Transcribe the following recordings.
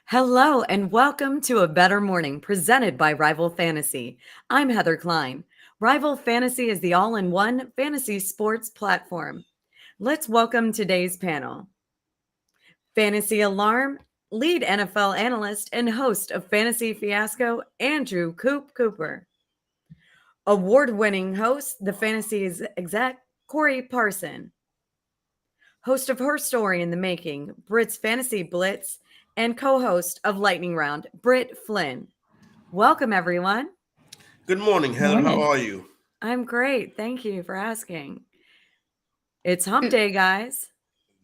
Hello and welcome to A Bettor Morning presented by Rival Fantasy. I'm Heather Klein. Rival Fantasy is the all in one fantasy sports platform. Let's welcome today's panel. Fantasy Alarm, lead NFL analyst and host of Fantasy Fiasco, Andrew Coop Cooper. Award winning host, the Fantasy exec, Corey Parson. Host of Her Story in the Making, Britt's Fantasy Blitz, and co-host of Lightning Round, Britt Flynn. Welcome, everyone. Good morning, Heather. How are you? I'm great. Thank you for asking. It's hump day, guys.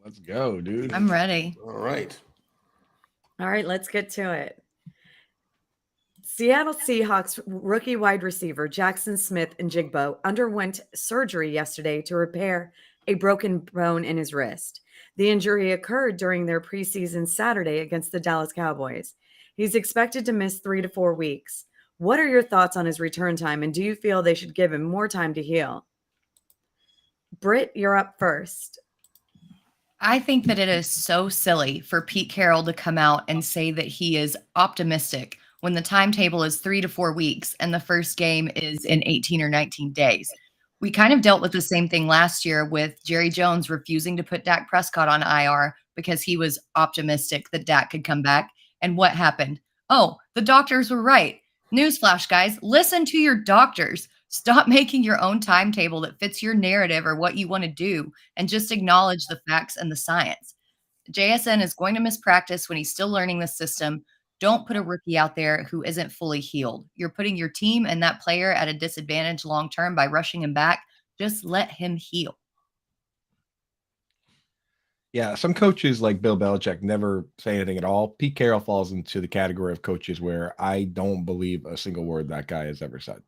Let's go, dude. I'm ready. All right. All right, let's get to it. Seattle Seahawks rookie wide receiver Jaxon Smith-Njigba underwent surgery yesterday to repair a broken bone in his wrist. The injury occurred during their preseason Saturday against the Dallas Cowboys. He's expected to miss 3 to 4 weeks. What are your thoughts on his return time, and do you feel they should give him more time to heal? Britt, you're up first. I think that it is so silly for Pete Carroll to come out and say that he is optimistic when the timetable is 3 to 4 weeks and the first game is in 18 or 19 days. We kind of dealt with the same thing last year with Jerry Jones refusing to put Dak Prescott on IR because he was optimistic that Dak could come back. And what happened? Oh, the doctors were right. Newsflash, guys, listen to your doctors. Stop making your own timetable that fits your narrative or what you want to do and just acknowledge the facts and the science. JSN is going to miss practice when he's still learning the system. Don't put a rookie out there who isn't fully healed. You're putting your team and that player at a disadvantage long term by rushing him back. Just let him heal. Yeah, some coaches like Bill Belichick never say anything at all. Pete Carroll falls into the category of coaches where I don't believe a single word that guy has ever said,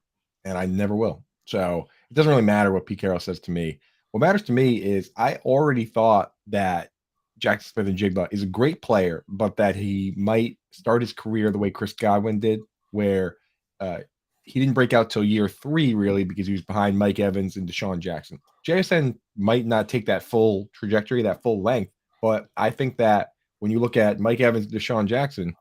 and I never will. So it doesn't really matter what Pete Carroll says to me. What matters to me is I already thought that Jaxon Smith-Njigba is a great player, but that he might start his career the way Chris Godwin did, where he didn't break out till year 3, really, because he was behind Mike Evans and Deshaun Jackson. JSN might not take that full trajectory, that full length, but I think that when you look at Mike Evans and Deshaun Jackson,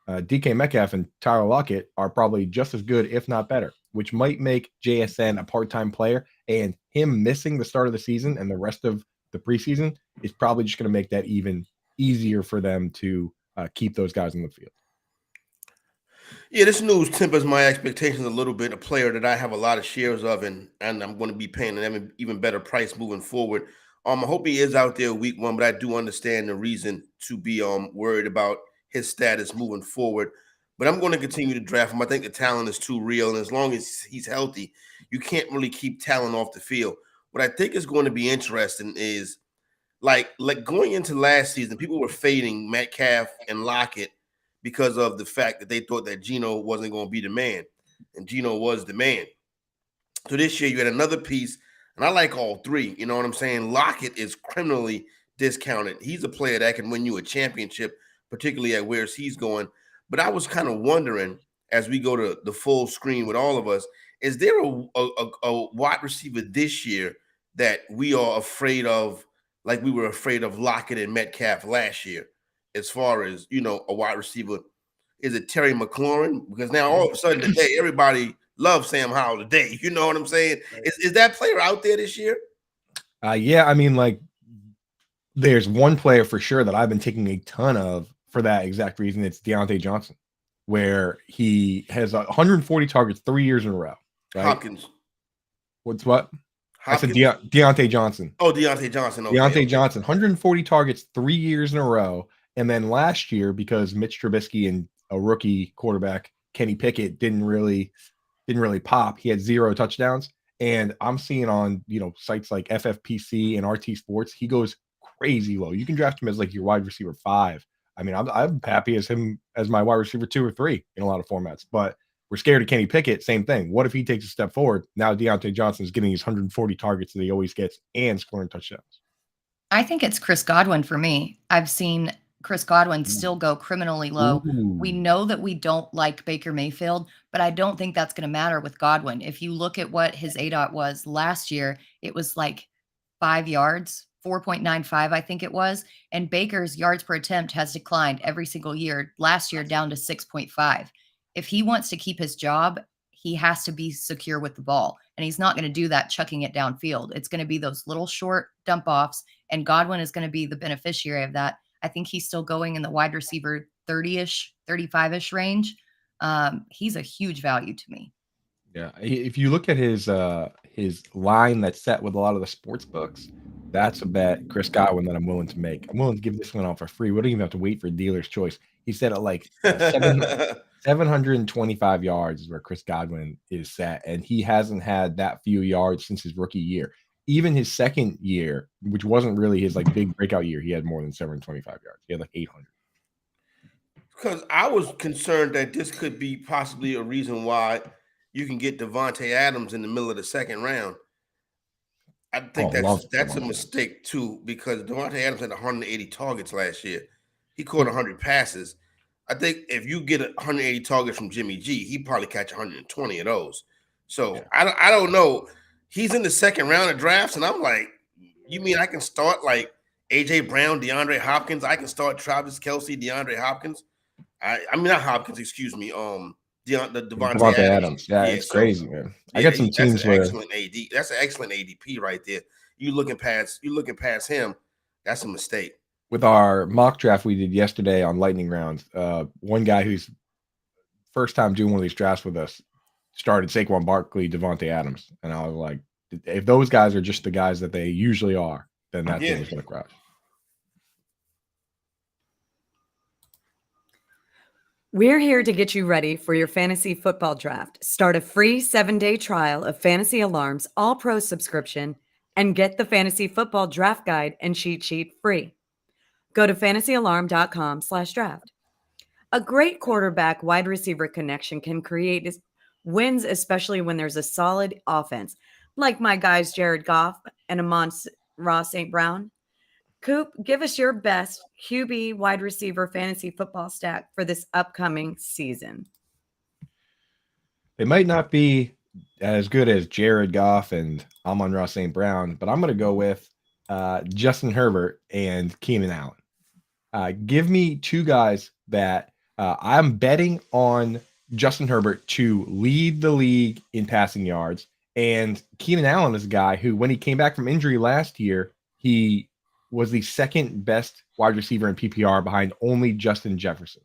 DK Metcalf and Tyler Lockett are probably just as good, if not better, which might make JSN a part-time player, and him missing the start of the season and the rest of the preseason is probably just going to make that even easier for them to keep those guys in the field. Yeah, this news tempers my expectations a little bit. A player that I have a lot of shares of, and I'm going to be paying an even better price moving forward. I hope he is out there week 1, but I do understand the reason to be worried about his status moving forward. But I'm going to continue to draft him. I think the talent is too real, and as long as he's healthy, you can't really keep talent off the field. What I think is going to be interesting is like going into last season, people were fading Metcalf and Lockett because of the fact that they thought that Geno wasn't going to be the man, and Geno was the man. So this year you had another piece, and I like all three. You know what I'm saying? Lockett is criminally discounted. He's a player that can win you a championship, particularly at where he's going. But I was kind of wondering, as we go to the full screen with all of us, is there a wide receiver this year that we are afraid of, like we were afraid of Lockett and Metcalf last year? As far as, a wide receiver, is it Terry McLaurin? Because now all of a sudden today, everybody loves Sam Howell today. You know what I'm saying? Is that player out there this year? Yeah, I mean, like, there's one player for sure that I've been taking a ton of for that exact reason. It's Deontay Johnson, where he has 140 targets 3 years in a row. Right? Hopkins. What? Hopkins? I said Deontay Johnson. Oh, Deontay Johnson. Okay, Deontay Johnson, 140 targets 3 years in a row. And then last year, because Mitch Trubisky and a rookie quarterback, Kenny Pickett, didn't really pop, he had 0 touchdowns. And I'm seeing on, sites like FFPC and RT Sports, he goes crazy low. You can draft him as like your wide receiver 5. I mean, I'm happy as him as my wide receiver 2 or 3 in a lot of formats. But we're scared of Kenny Pickett. Same thing. What if he takes a step forward? Now Deontay Johnson is getting his 140 targets that he always gets and scoring touchdowns. I think it's Chris Godwin for me. I've seen Chris Godwin still go criminally low. We know that we don't like Baker Mayfield, but I don't think that's going to matter with Godwin. If you look at what his ADOT was last year, it was like 5 yards 4.95, I think it was. And Baker's yards per attempt has declined every single year, last year down to 6.5. If he wants to keep his job, he has to be secure with the ball. And he's not going to do that chucking it downfield. It's going to be those little short dump offs, and Godwin is going to be the beneficiary of that. I think he's still going in the wide receiver 30-ish, 35-ish range. He's a huge value to me. Yeah, if you look at his line that's set with a lot of the sports books, that's a bet Chris Godwin that I'm willing to make. I'm willing to give this one out for free. We don't even have to wait for dealer's choice. He said at like 725 yards is where Chris Godwin is set, and he hasn't had that few yards since his rookie year. Even his second year, which wasn't really his like big breakout year, he had more than 725 yards. He had like 800. Because I was concerned that this could be possibly a reason why you can get Devontae Adams in the middle of the second round. I think that's a mistake too, because Devontae Adams had 180 targets last year. He caught 100 passes. I think if you get 180 targets from Jimmy G, he probably catch 120 of those. So yeah. I don't know. He's in the second round of drafts, and I'm like, you mean I can start like A.J. Brown, DeAndre Hopkins? I can start Travis Kelce, DeAndre Hopkins. I mean not Hopkins, excuse me. Devontae Adams. Yeah, it's crazy, man. I got some teams where excellent AD. That's an excellent ADP right there. You looking past him. That's a mistake. With our mock draft we did yesterday on lightning round, one guy who's first time doing one of these drafts with us started Saquon Barkley, Devontae Adams, and I was like, if those guys are just the guys that they usually are, then that thing is going to crash. We're here to get you ready for your fantasy football draft. Start a free 7-day trial of Fantasy Alarm's All-Pro subscription and get the Fantasy Football Draft Guide and Cheat Sheet free. Go to fantasyalarm.com/draft. A great quarterback wide receiver connection can create wins, especially when there's a solid offense, like my guys Jared Goff and Amon-Ra St. Brown. Coop, give us your best QB wide receiver fantasy football stack for this upcoming season. They might not be as good as Jared Goff and Amon-Ra St. Brown, but I'm going to go with Justin Herbert and Keenan Allen. Give me two guys that I'm betting on Justin Herbert to lead the league in passing yards. And Keenan Allen is a guy who, when he came back from injury last year, he was the second best wide receiver in PPR behind only Justin Jefferson.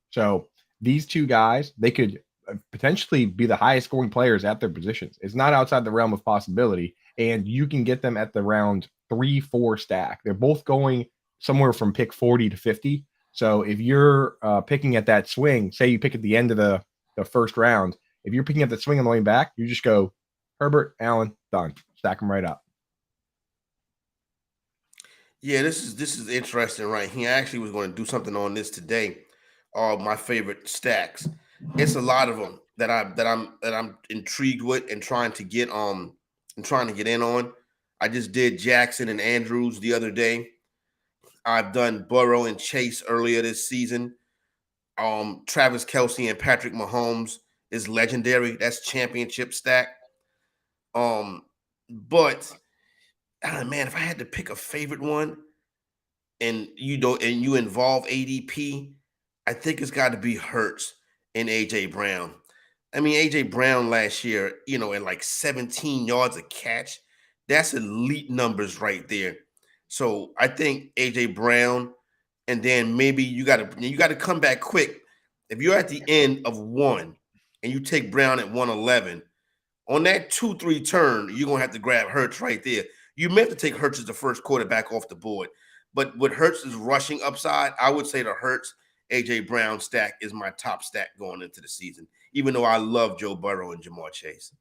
So these two guys, they could potentially be the highest scoring players at their positions. It's not outside the realm of possibility. And you can get them at the round 3-4 stack. They're both going somewhere from pick 40 to 50. So if you're picking at that swing, say you pick at the end of the first round, if you're picking at the swing on the way back, you just go Herbert, Allen, done. Stack them right up. Yeah, this is interesting, right? He actually was going to do something on this today. All my favorite stacks. It's a lot of them that I'm intrigued with and trying to get in on. I just did Jackson and Andrews the other day. I've done Burrow and Chase earlier this season. Travis Kelce and Patrick Mahomes is legendary. That's championship stack. But man, if I had to pick a favorite one, and you involve ADP, I think it's got to be Hurts and AJ Brown. I mean, AJ Brown last year, at like 17 yards a catch, that's elite numbers right there. So I think AJ Brown, and then maybe you got to come back quick. If you're at the end of one and you take Brown at 111, on that 2-3 turn, you're gonna have to grab Hurts right there. You may have to take Hurts as the first quarterback off the board, but with Hurts' rushing upside, I would say the Hurts AJ Brown stack is my top stack going into the season, even though I love Joe Burrow and Jamar Chase.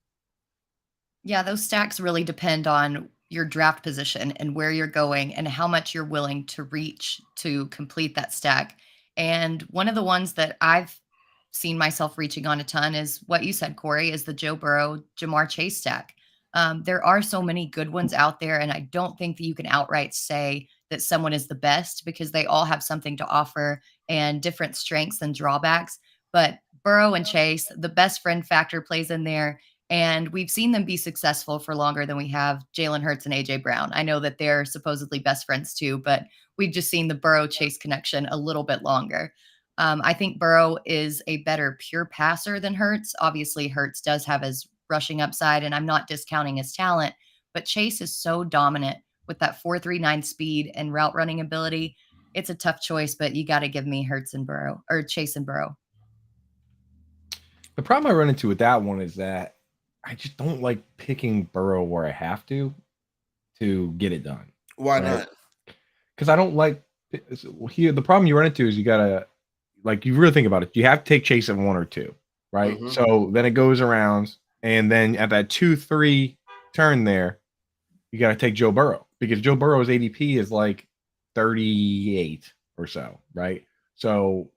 Yeah, those stacks really depend on your draft position and where you're going and how much you're willing to reach to complete that stack. And one of the ones that I've seen myself reaching on a ton is what you said, Corey, is the Joe Burrow, Jamar Chase stack. There are so many good ones out there, and I don't think that you can outright say that someone is the best because they all have something to offer and different strengths and drawbacks. But Burrow and Chase, the best friend factor plays in there. And we've seen them be successful for longer than we have Jalen Hurts and AJ Brown. I know that they're supposedly best friends too, but we've just seen the Burrow-Chase connection a little bit longer. I think Burrow is a better pure passer than Hurts. Obviously, Hurts does have his rushing upside, and I'm not discounting his talent, but Chase is so dominant with that 4.39 speed and route running ability. It's a tough choice, but you got to give me Hurts and Burrow, or Chase and Burrow. The problem I run into with that one is that I just don't like picking Burrow where I have to get it done. Why not? Because I don't like here. The problem you run into is you gotta, like, you really think about it. You have to take Chase at 1 or 2, right? Mhm. So then it goes around, and then at that 2-3 turn there, you got to take Joe Burrow, because Joe Burrow's ADP is like 38 or so, right? So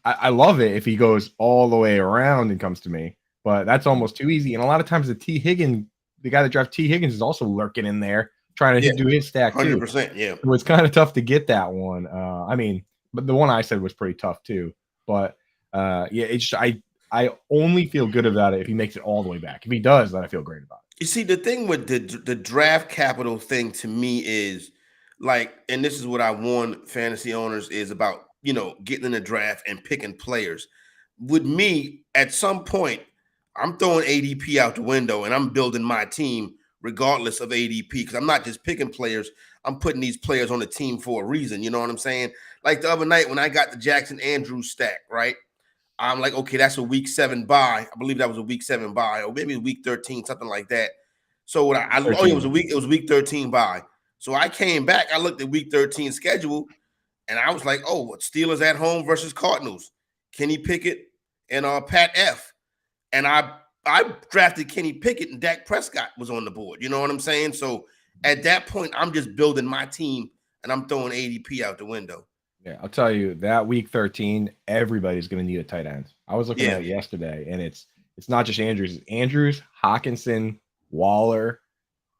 I love it if he goes all the way around and comes to me, but that's almost too easy. And a lot of times the guy that drafts T. Higgins is also lurking in there trying to do his stack too. 100%, yeah. So it's kind of tough to get that one. I mean, but the one I said was pretty tough too. But yeah, it's I only feel good about it if he makes it all the way back. If he does, then I feel great about it. You see, the thing with the draft capital thing to me is like, and this is what I warn fantasy owners is about, getting in the draft and picking players. With me, at some point, I'm throwing ADP out the window and I'm building my team regardless of ADP, because I'm not just picking players. I'm putting these players on the team for a reason. You know what I'm saying? Like the other night when I got the Jackson Andrews stack, right? I'm like, okay, that's a week 7 buy. I believe that was a week 7 buy, or maybe week 13, something like that. So what it was week 13 buy. So I came back, I looked at week 13 schedule, and I was like, oh, Steelers at home versus Cardinals, Kenny Pickett and Pat F. And I drafted Kenny Pickett and Dak Prescott was on the board. You know what I'm saying? So at that point, I'm just building my team and I'm throwing ADP out the window. Yeah, I'll tell you that week 13, everybody's going to need a tight end. I was looking at it yesterday, and it's not just Andrews. It's Andrews, Hawkinson, Waller,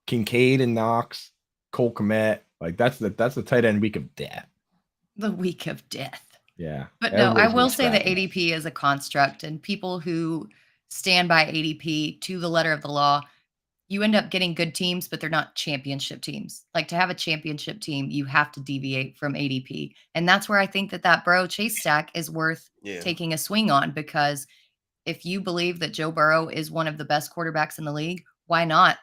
Kincaid and Knox, Cole Kmet. Like that's the tight end week of death. The week of death. Yeah. But no, I will say that ADP is a construct, and people who stand by ADP to the letter of the law, you end up getting good teams, but they're not championship teams. Like, to have a championship team, you have to deviate from ADP. And that's where I think that Burrow Chase stack is worth taking a swing on, because if you believe that Joe Burrow is one of the best quarterbacks in the league, why not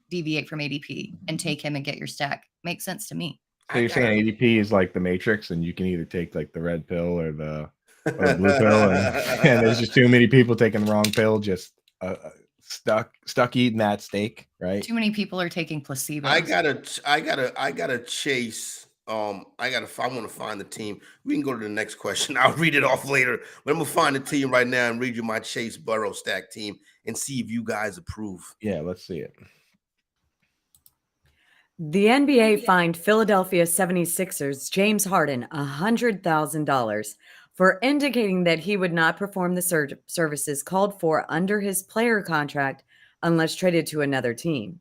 deviate from ADP and take him and get your stack? Makes sense to me. So you're saying ADP is like the Matrix, and you can either take like the red pill or the blue pill, and there's just too many people taking the wrong pill, just stuck eating that steak, right? Too many people are taking placebos. I gotta chase. I want to find the team. We can go to the next question. I'll read it off later, but I'm gonna find the team right now and read you my Chase Burrow stack team and see if you guys approve. Yeah, let's see it. The NBA fined Philadelphia 76ers James Harden $100,000 for indicating that he would not perform the services called for under his player contract unless traded to another team,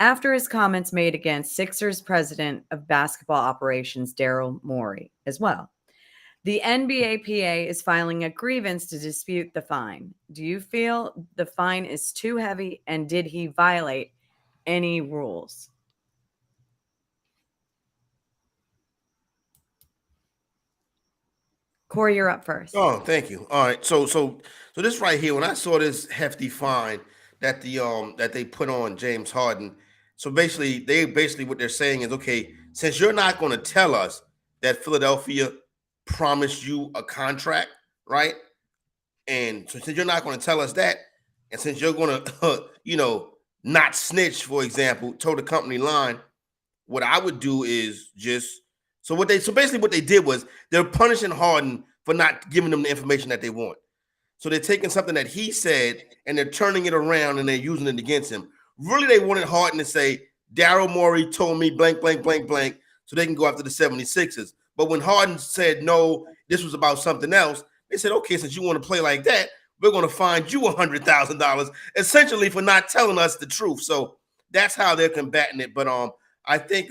after his comments made against Sixers president of basketball operations Daryl Morey as well. The NBAPA is filing a grievance to dispute the fine. Do you feel the fine is too heavy, and did he violate any rules? Corey, you're up first. Oh, thank you. All right. So this right here, when I saw this hefty fine that that they put on James Harden, so basically what they're saying is, okay, since you're not going to tell us that Philadelphia promised you a contract, right? And so since you're not going to tell us that, and since you're going to, not snitch, for example, toe the company line, what I would do is just so basically what they did was they're punishing Harden for not giving them the information that they want. So they're taking something that he said and they're turning it around and they're using it against him. Really, they wanted Harden to say, Daryl Morey told me blank, blank, blank, blank, so they can go after the 76ers. But when Harden said, no, this was about something else, they said, okay, since you want to play like that, we're going to fine you $100,000, essentially for not telling us the truth. So that's how they're combating it. But I think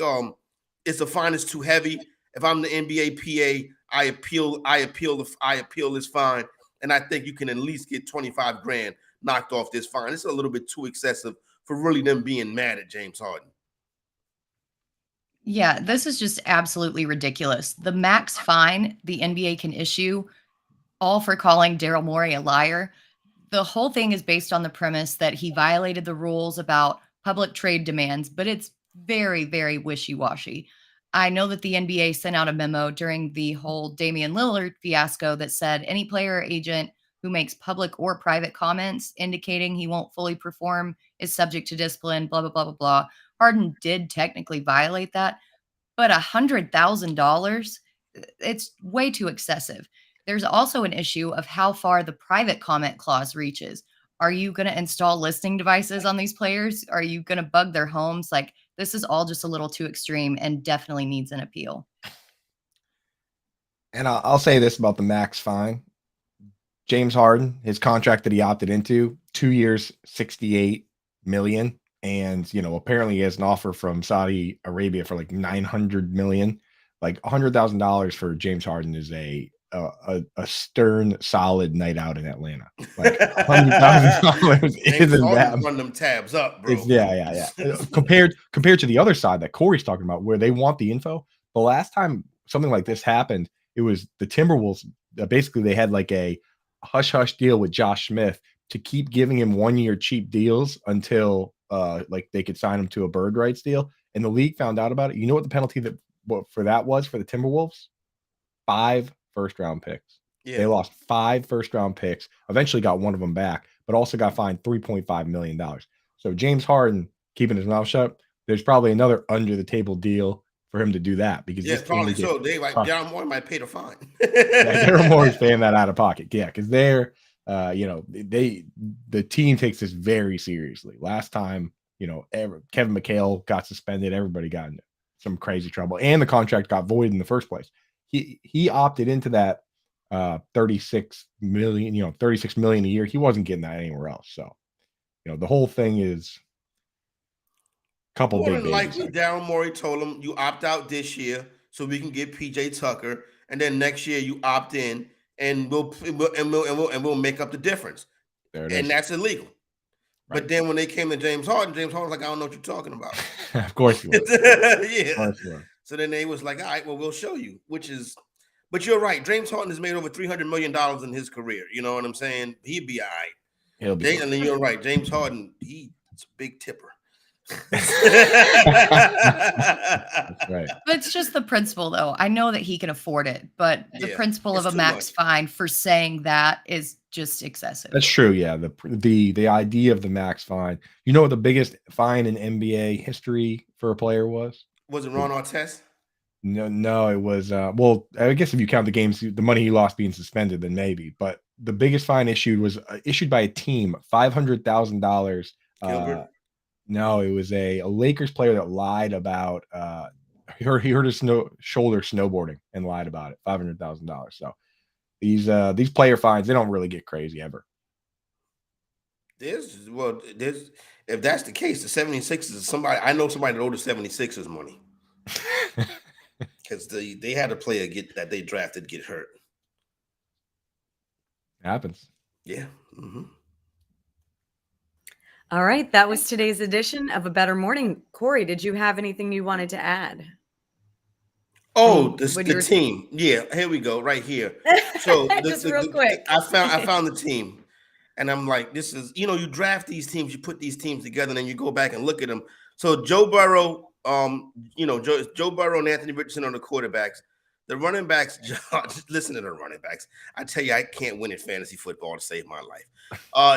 it's the fine is too heavy. If I'm the NBA PA, I appeal this fine, and I think you can at least get $25,000 knocked off this fine. It's a little bit too excessive for really them being mad at James Harden. Yeah, this is just absolutely ridiculous. The max fine the NBA can issue, all for calling Daryl Morey a liar. The whole thing is based on the premise that he violated the rules about public trade demands, but it's very, very wishy-washy. I know that the NBA sent out a memo during the whole Damian Lillard fiasco that said any player or agent who makes public or private comments indicating he won't fully perform is subject to discipline, blah, blah, blah, blah, blah. Harden did technically violate that, but $100,000, it's way too excessive. There's also an issue of how far the private comment clause reaches. Are you going to install listening devices on these players? Are you going to bug their homes? Like, this is all just a little too extreme and definitely needs an appeal. And I'll say this about the max fine. James Harden, his contract that he opted into, 2 years, $68 million. And, apparently he has an offer from Saudi Arabia for like $900 million. Like $100,000 for James Harden is a stern, solid night out in Atlanta. Like $100,000 isn't that. Run them tabs up, bro. Yeah. compared to the other side that Corey's talking about, where they want the info. The last time something like this happened, it was the Timberwolves. Basically, they had like a hush-hush deal with Josh Smith to keep giving him 1 year cheap deals until they could sign him to a bird rights deal. And the league found out about it. You know what the penalty for that was for the Timberwolves? 5 first-round picks. Yeah. They lost 5 first-round picks, eventually got one of them back, but also got fined $3.5 million. So James Harden keeping his mouth shut, there's probably another under-the-table deal for him to do that. Because probably so. Daryl Morey might pay the fine. Daryl Morey's paying that out of pocket. Yeah, because they're, the team takes this very seriously. Last time, Kevin McHale got suspended, everybody got into some crazy trouble, and the contract got voided in the first place. He opted into that $36 million a year. He wasn't getting that anywhere else. So, the whole thing is a couple big babies. Likely, Daryl Morey told him, you opt out this year so we can get PJ Tucker, and then next year you opt in, and we'll make up the difference. And that's illegal. Right. But then when they came to James Harden was like, I don't know what you're talking about. Of course you was. Yeah. Of course you was. So then they was like, all right, well, we'll show you, but you're right. James Harden has made over $300 million in his career. You know what I'm saying? He'd be all right. He'll be. And then you're right. James Harden, he's a big tipper. That's right. But it's just the principle, though. I know that he can afford it, but the principle of a max fine for saying that is just excessive. That's true. Yeah. The idea of the max fine. You know what the biggest fine in NBA history for a player was? Was it Ron Artest? No, it was I guess if you count the games, the money he lost being suspended, then maybe. But the biggest fine was issued by a team, $500,000. No, it was a Lakers player that lied about he hurt his shoulder snowboarding and lied about it. $500,000. So these player fines, they don't really get crazy ever. If that's the case, the 76ers, I know somebody that owed the 76ers money. Because they had a player that they drafted get hurt. Happens. Yeah. Mm-hmm. All right. That was today's edition of A Bettor Morning. Corey, did you have anything you wanted to add? Oh, the team. Yeah, here we go, right here. So real quick. I found the team. And I'm like, this is, you draft these teams, you put these teams together, and then you go back and look at them. So Joe Burrow, Joe Burrow and Anthony Richardson are the quarterbacks. The running backs, listen to the running backs. I tell you, I can't win in fantasy football to save my life.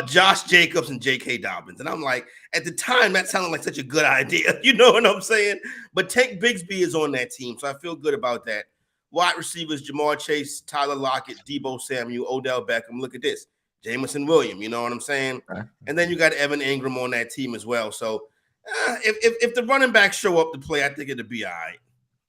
Josh Jacobs and J.K. Dobbins. And I'm like, at the time, that sounded like such a good idea. You know what I'm saying? But Tank Bigsby is on that team, so I feel good about that. Wide receivers, Jamar Chase, Tyler Lockett, Deebo Samuel, Odell Beckham. Look at this. Jamison Williams, you know what I'm saying? Right. And then you got Evan Ingram on that team as well. So if the running backs show up to play, I think it'll be all right.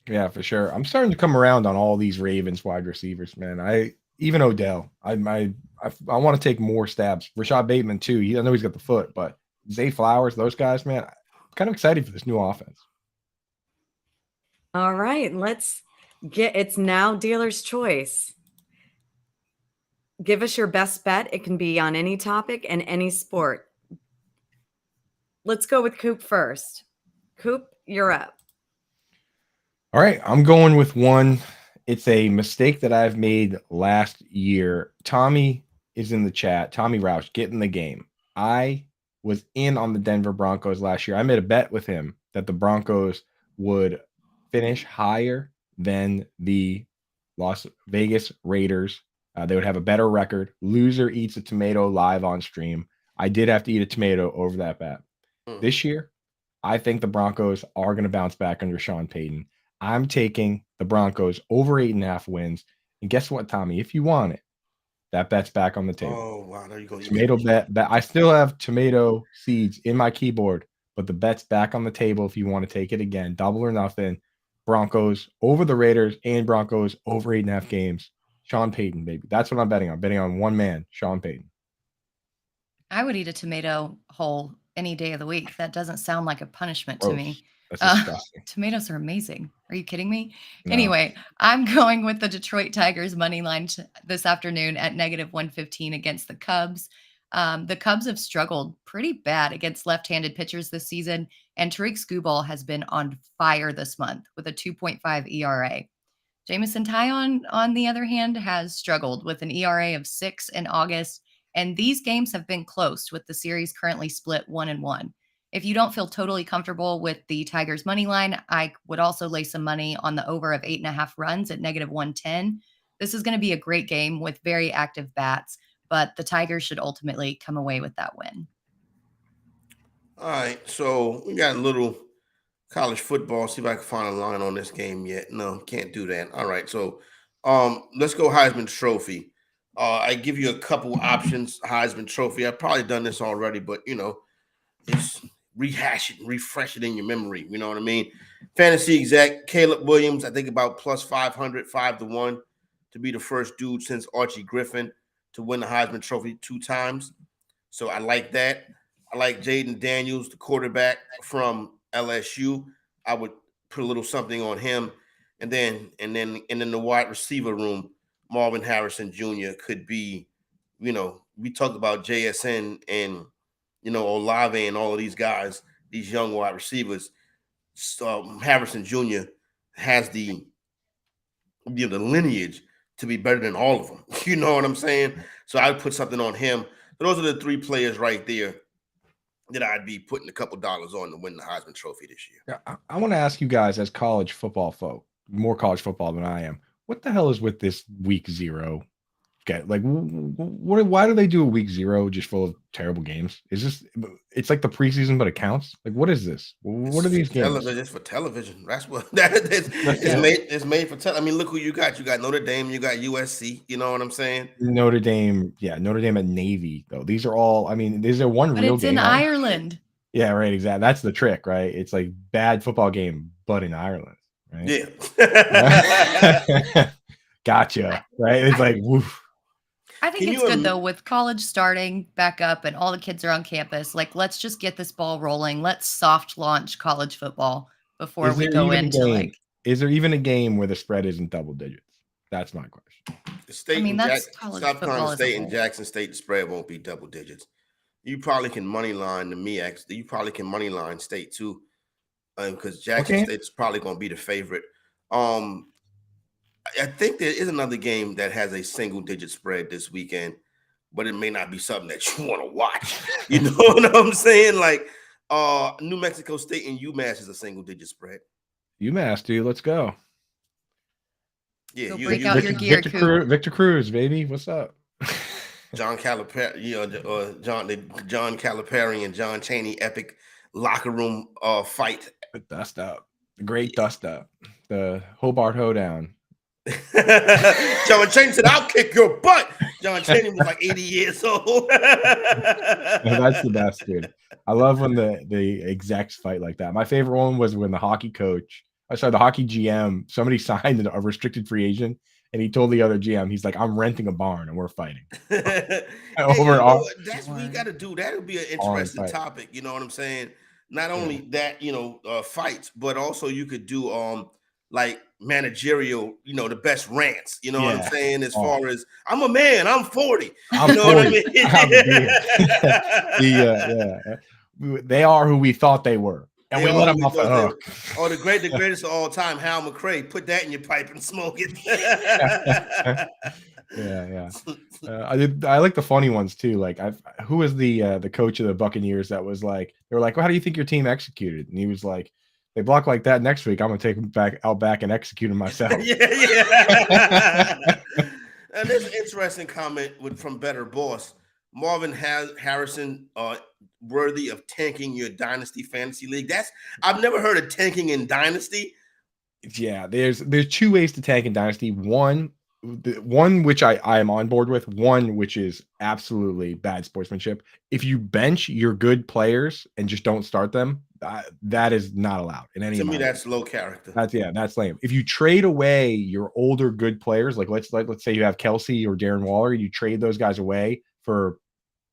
Yeah, for sure. I'm starting to come around on all these Ravens wide receivers, man. Even Odell. I want to take more stabs. Rashad Bateman too. I know he's got the foot, but Zay Flowers, those guys, man. I'm kind of excited for this new offense. All right, it's now dealer's choice. Give us your best bet. It can be on any topic and any sport. Let's go with Coop first. Coop, you're up. All right, I'm going with one. It's a mistake that I've made last year. Tommy is in the chat. Tommy Roush, get in the game. I was in on the Denver Broncos last year. I made a bet with him that the Broncos would finish higher than the Las Vegas Raiders. They would have a better record. Loser eats a tomato live on stream. I did have to eat a tomato over that bet. This year, I think the Broncos are going to bounce back under Sean Payton. I'm taking the Broncos over 8.5 wins. And guess what, Tommy? If you want it, that bet's back on the table. Oh, wow. There you go. Tomato bet. I still have tomato seeds in my keyboard, but the bet's back on the table if you want to take it again. Double or nothing. Broncos over the Raiders and Broncos over 8.5 games. Sean Payton, baby. That's what I'm betting on. Betting on one man, Sean Payton. I would eat a tomato whole any day of the week. That doesn't sound like a punishment to me. That's disgusting. Tomatoes are amazing. Are you kidding me? No. Anyway, I'm going with the Detroit Tigers money line this afternoon at -115 against the Cubs. The Cubs have struggled pretty bad against left-handed pitchers this season, and Tariq Skubal has been on fire this month with a 2.5 ERA. Jameson Taillon, on the other hand, has struggled with an ERA of 6 in August, and these games have been close, with the series currently split 1-1. If you don't feel totally comfortable with the Tigers money line, I would also lay some money on the over of 8.5 runs at -110. This is going to be a great game with very active bats, but the Tigers should ultimately come away with that win. All right, so we got a little college football. See if I can find a line on this game yet. No, can't do that. All right, so let's go Heisman Trophy. I give you a couple options. Heisman Trophy. I've probably done this already, but just rehash it and refresh it in your memory. You know what I mean? Fantasy exec Caleb Williams, I think about plus 500, 5-1 to be the first dude since Archie Griffin to win the Heisman Trophy 2 times. So I like that. I like Jaden Daniels, the quarterback from LSU. I would put a little something on him. And then in the wide receiver room, Marvin Harrison Jr. could be, we talked about JSN and Olave and all of these guys, these young wide receivers. Harrison Jr. has the lineage to be better than all of them. You know what I'm saying? So I'd put something on him. But those are the 3 players right there that I'd be putting a couple dollars on to win the Heisman Trophy this year. Yeah, I want to ask you guys, as college football folk, more college football than I am, what the hell is with this week 0? Okay, like, why do they do a week 0 just full of terrible games? It's like the preseason, but it counts? Like, what is this? What are these games? Television. It's for television. That's what that is. It's made for television. I mean, look who you got. You got Notre Dame. You got USC. You know what I'm saying? Notre Dame. Yeah, Notre Dame at Navy, though. These are all, these are one but real it's game. in Ireland. Yeah, right, exactly. That's the trick, right? It's like bad football game, but in Ireland, right? Yeah. Gotcha, right? It's like, woof. I think it's good, though, with college starting back up and all the kids are on campus. Like, let's just get this ball rolling. Let's soft launch college football before we go into Is there even a game where the spread isn't double digits? That's my question. The state South Carolina State and Jackson State, the spread won't be double digits. You probably can money line the MEACs. You probably can money line State too, because Jackson State is probably going to be the favorite. I think there is another game that has a single-digit spread this weekend, but it may not be something that you want to watch. You know what I'm saying? Like New Mexico State and UMass is a single-digit spread. UMass, dude, let's go. Yeah, break out your gear, Victor Cruz, baby, what's up? John Calipari, John Calipari and John Chaney epic locker room fight. The dust up, the great dust up, the Hobart Hoedown. John Chaney said, "I'll kick your butt." John Chaney was like 80 years old. That's the best, dude. I love when the execs fight like that. My favorite one was when the hockey GM, somebody signed a restricted free agent, and he told the other GM, he's like, "I'm renting a barn and we're fighting." That's what you got to do. That would be an interesting topic. You know what I'm saying? Not only that, fights, but also you could do like managerial, the best rants. You know what I'm Yeah. saying? As far as I'm a man, I'm 40. I'm You know what I 40. mean? I have a beard. They are who we thought they were. And They we are let who them we off the thought they hook. were. Oh, the greatest of all time, Hal McRae. Put that in your pipe and smoke it. Yeah. I like the funny ones too. Like, who was the coach of the Buccaneers that was like, they were like, well, how do you think your team executed? And he was like, they block like that next week, I'm gonna take them back and execute them myself. Yeah. And this interesting comment from Better Boss. Marvin Harrison, worthy of tanking your dynasty fantasy league. I've never heard of tanking in dynasty. Yeah, there's 2 ways to tank in dynasty. One which I am on board with, one which is absolutely bad sportsmanship. If you bench your good players and just don't start them, that is not allowed in any. To me, that's low character. That's lame. If you trade away your older good players, like let's say you have Kelsey or Darren Waller, you trade those guys away for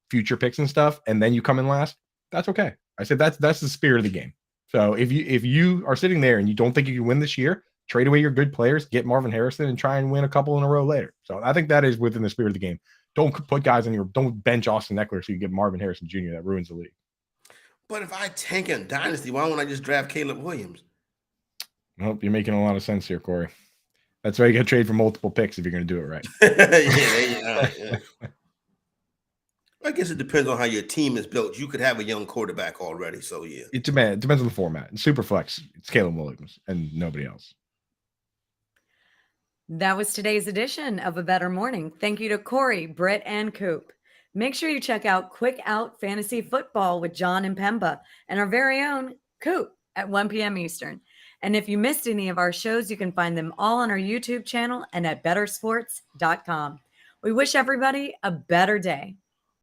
future picks and stuff, and then you come in last, that's okay. I said that's the spirit of the game. So if you are sitting there and you don't think you can win this year, trade away your good players, get Marvin Harrison, and try and win a couple in a row later. So I think that is within the spirit of the game. Don't put guys don't bench Austin Eckler so you get Marvin Harrison Jr. That ruins the league. But if I tank in dynasty, why won't I just draft Caleb Williams? Nope, you're making a lot of sense here, Corey. That's why you got to trade for multiple picks if you're going to do it right. Yeah. I guess it depends on how your team is built. You could have a young quarterback already, so yeah. It depends on the format. In Superflex, it's Caleb Williams and nobody else. That was today's edition of A Bettor Morning. Thank you to Corey, Britt, and Coop. Make sure you check out Quick Out Fantasy Football with John and Pemba and our very own Coop at 1 p.m. Eastern. And if you missed any of our shows, you can find them all on our YouTube channel and at bettorsports.com. We wish everybody a better day.